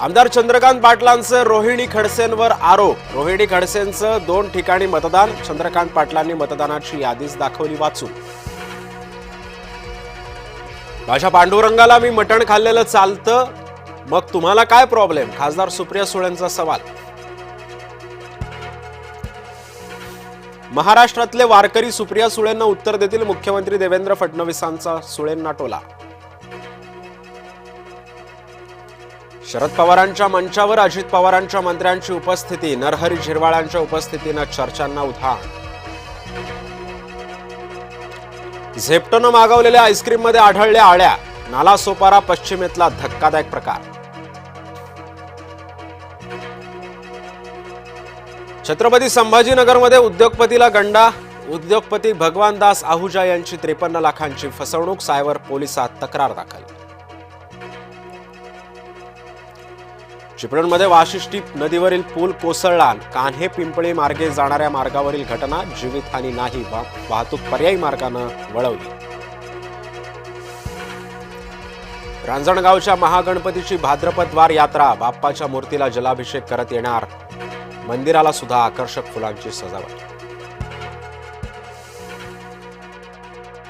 आमदार चंद्रकांत पाटलांचे रोहिणी खडसेंवर आरोप। रोहिणी खडसेंचं 2 ठिकाणी मतदान, चंद्रकांत पाटलांनी मतदानाची यादीच दाखवली वाचून। माझ्या पांडुरंगाला मी मटण खाल्लेलं चालतं, मग तुम्हाला काय प्रॉब्लेम? खासदार सुप्रिया सुळेंचा सवाल। महाराष्ट्रातले वारकरी सुप्रिया सुळेंना उत्तर देतील, मुख्यमंत्री देवेंद्र फडणवीसांचा सुळेंना टोला। शरद पवारांच्या मंचावर अजित पवारांच्या मंत्र्यांची उपस्थिती, नरहरी झिरवाळांच्या उपस्थितीनं चर्चांना उधाण। झेप्टोनं मागवलेल्या आईस्क्रीममध्ये आढळल्या आळ्या, नालासोपारा पश्चिमेतला धक्कादायक प्रकार। छत्रपती संभाजीनगरमध्ये उद्योगपतीला गंडा, उद्योगपती भगवान दास आहुजा यांची 53 लाखांची फसवणूक, सायबर पोलिसात तक्रार दाखल। चिपळूणमध्ये वाशिष्ठी नदीवरील पूल कोसळला, कान्हे पिंपळी मार्गे जाणाऱ्या मार्गावरील घटना, जीवितहानी नाही, वाहतूक पर्यायी मार्गाने वळवली। रांजणगावच्या महागणपतीची भाद्रपदवार यात्रा, बाप्पाच्या मूर्तीला जलाभिषेक करत येणार, मंदिराला सुद्धा आकर्षक फुलांची सजावट।